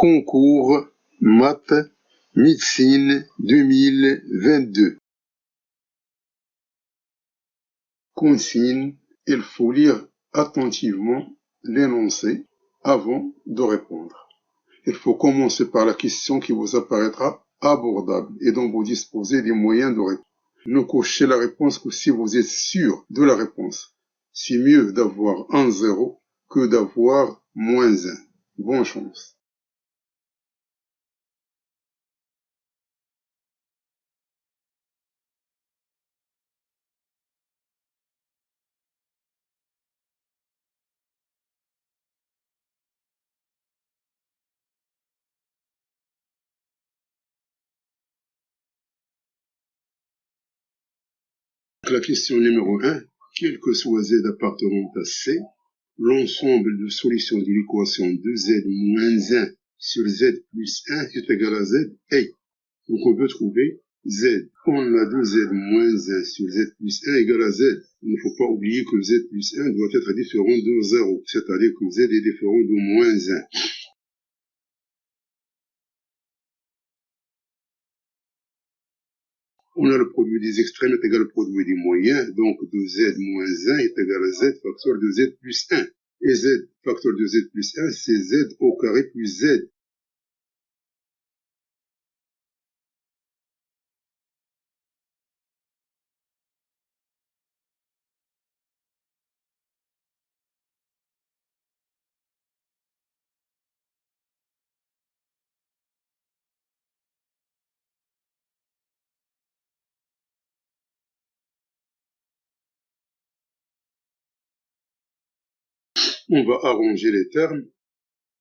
Concours maths médecine 2022. Consigne, il faut lire attentivement l'énoncé avant de répondre. Il faut commencer par la question qui vous apparaîtra abordable et dont vous disposez des moyens de répondre. Ne cochez la réponse que si vous êtes sûr de la réponse. C'est mieux d'avoir un 0 que d'avoir -1. Bonne chance. La question numéro 1, quel que soit z appartenant à C, l'ensemble de solutions de l'équation 2z moins 1 sur z plus 1 est égal à z est. Donc on peut trouver z. On a 2z moins 1 sur z plus 1 égale à z. Il ne faut pas oublier que z plus 1 doit être différent de 0, c'est-à-dire que z est différent de moins 1. On a le produit des extrêmes est égal au produit des moyens, donc 2z moins 1 est égal à z facteur de z plus 1. Et z facteur de z plus 1, c'est z au carré plus z. On va arranger les termes,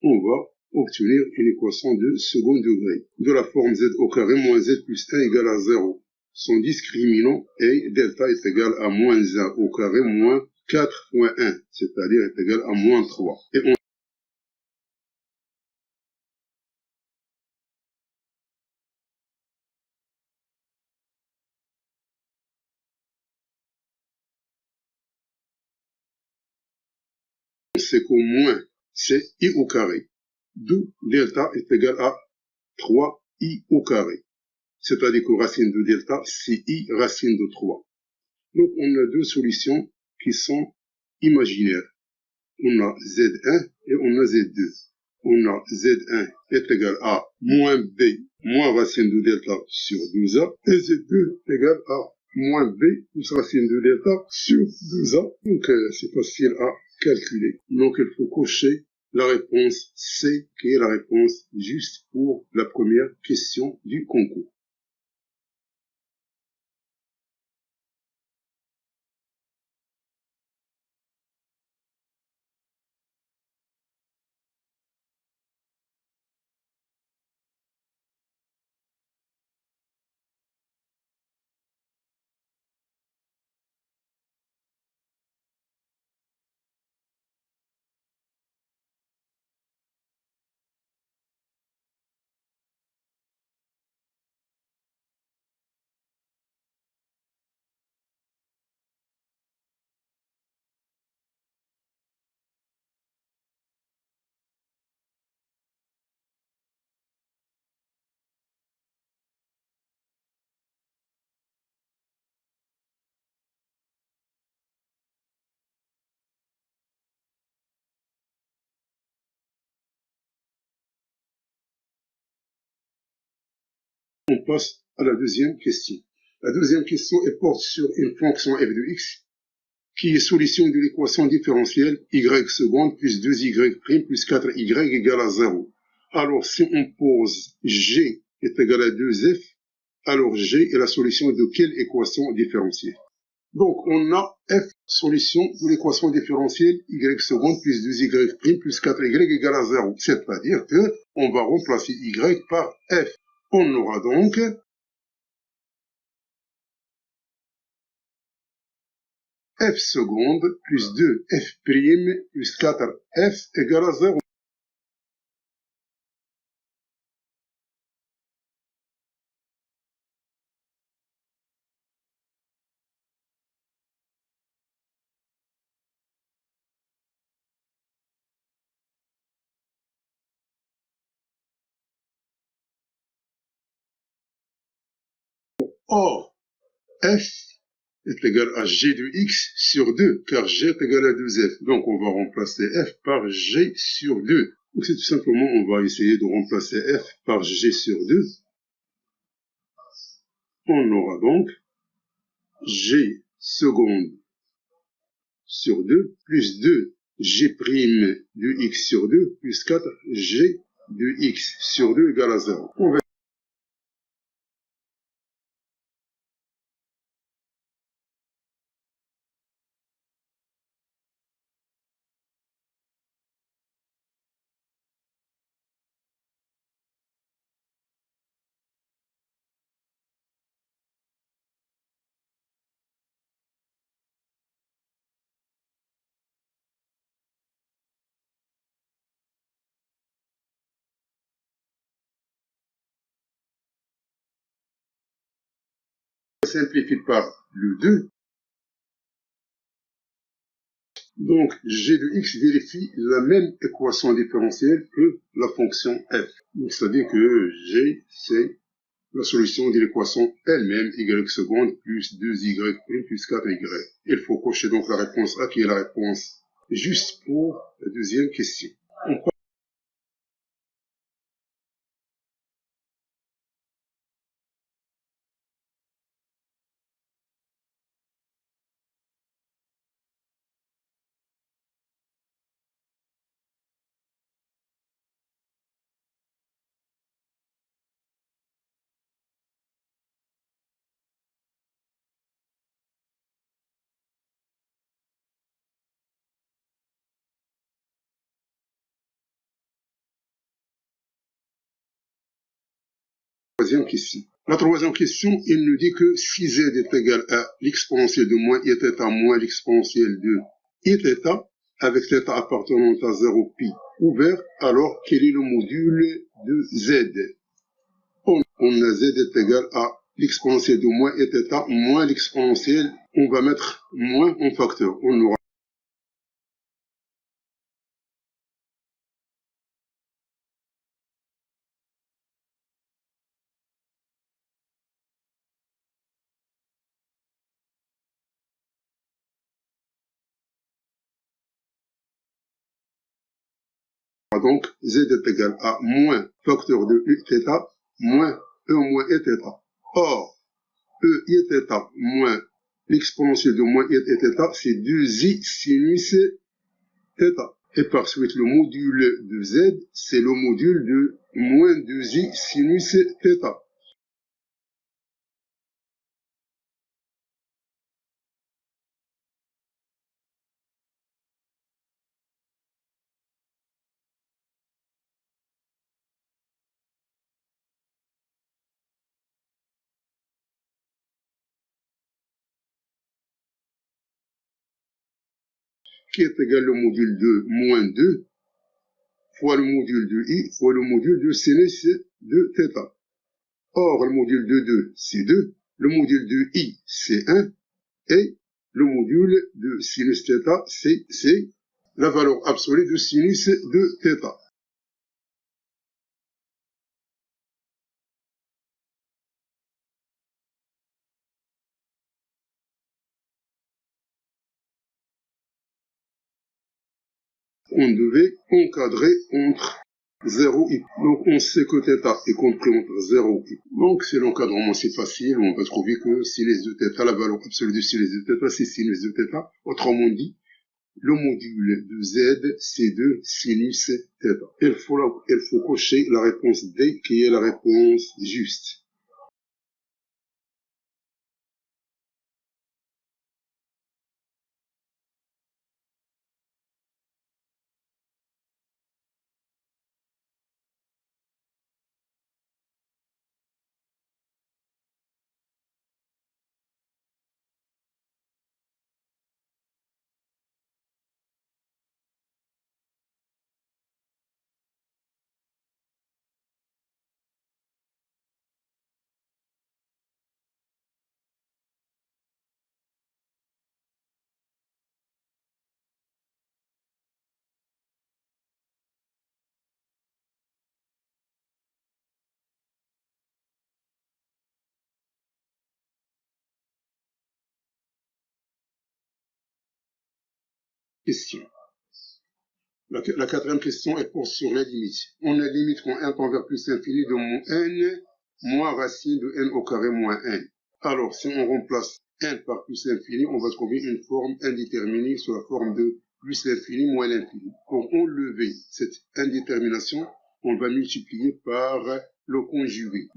on va obtenir une équation de second degré de la forme z au carré moins z plus 1 égale à 0. Son discriminant est delta est égal à moins 1 au carré moins 4 fois 1, c'est-à-dire est égal à moins 3. Et on sait qu'au moins c'est i au carré, d'où delta est égal à 3i au carré. C'est-à-dire que racine de delta, c'est i racine de 3. Donc, on a deux solutions qui sont imaginaires. On a Z1 et on a Z2. On a Z1 est égal à moins B, moins racine de delta sur 12A, et Z2 est égal à moins B plus racine de delta sur 2A. Donc, c'est facile à calculer. Donc, il faut cocher la réponse C, qui est la réponse juste pour la première question du concours. On passe à la deuxième question. La deuxième question porte sur une fonction f de x qui est solution de l'équation différentielle y seconde plus 2y' plus 4y égale à 0. Alors, si on pose g est égal à 2f, alors g est la solution de quelle équation différentielle? Donc, on a f solution de l'équation différentielle y seconde plus 2y' plus 4y égale à 0. C'est-à-dire que on va remplacer y par f. On aura donc f seconde plus 2f' plus 4f égale à 0. Or, f est égal à g de x sur 2, car g est égal à 2f. Donc, on va remplacer f par g sur 2. Donc, c'est tout simplement, on va essayer de remplacer f par g sur 2. On aura donc g seconde sur 2 plus 2 g' de x sur 2 plus 4 g de x sur 2 égale à 0. On va simplifier par le 2. Donc, g de x vérifie la même équation différentielle que la fonction f. Donc, c'est-à-dire que g, c'est la solution de l'équation elle-même, y seconde plus 2y plus 4y. Il faut cocher donc la réponse A qui est la réponse juste pour la deuxième question. Troisième question. La troisième question, il nous dit que si z est égal à l'exponentielle de moins i θ moins l'exponentielle de iθ, avec θ appartenant à 0 pi ouvert, alors quel est le module de z? On a z est égal à l'exponentielle de moins iθ moins l'exponentielle, on va mettre moins en facteur. On aura donc z est égal à moins facteur de iθ moins e moins iθ. Or, e iθ moins l'exponentielle de moins iθ, c'est 2i sinus θ. Et par suite, le module de z, c'est le module de moins 2i sinus θ. Qui est égal au module de moins 2 fois le module de i fois le module de sinus de θ. Or, le module de 2, c'est 2, le module de i, c'est 1, et le module de sinus θ, c'est la valeur absolue de sinus de θ. On devait encadrer entre 0 et donc on sait que θ est compris entre 0 et donc c'est l'encadrement, c'est facile, on va trouver que sinus de θ, la valeur absolue de sinus de θ, c'est sinus de θ. Autrement dit, le module de z, c'est de sinus θ. Il faut cocher la réponse D qui est la réponse juste. question. La quatrième question, elle porte sur les limites. On a limite quand n tend vers plus l'infini de mon n moins racine de n au carré moins n. Alors, si on remplace n par plus l'infini, on va trouver une forme indéterminée sous la forme de plus l'infini moins l'infini. Pour enlever cette indétermination, on va multiplier par le conjugué.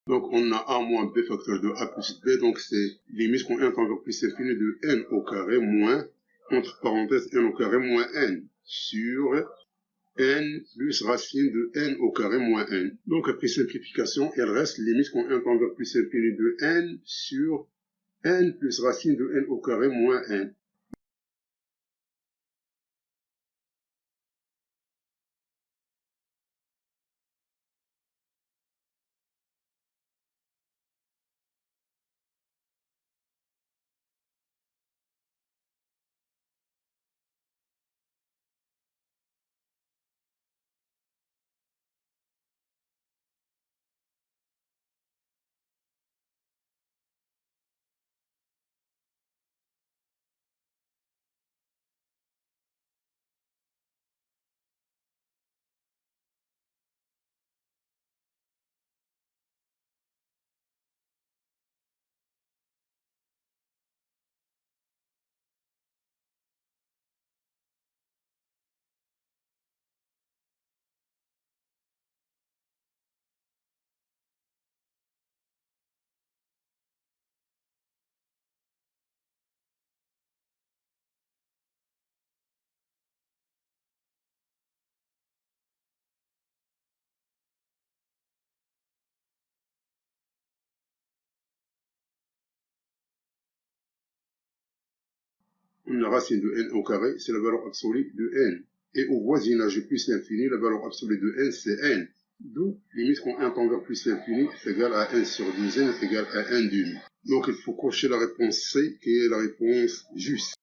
Donc, on a a moins b facteur de a plus b, donc c'est limite quand n tend vers plus l'infini de n au carré moins, entre parenthèses, n au carré moins n, sur n plus racine de n au carré moins n. Donc, après simplification, elle reste limite quand n tend vers plus l'infini de n sur n plus racine de n au carré moins n. La racine de n au carré, c'est la valeur absolue de n. Et au voisinage plus l'infini, la valeur absolue de n, c'est n. D'où, limite quand n tend vers plus l'infini est égal à n sur 2n est égal à n demi. Donc il faut cocher la réponse C, qui est la réponse juste.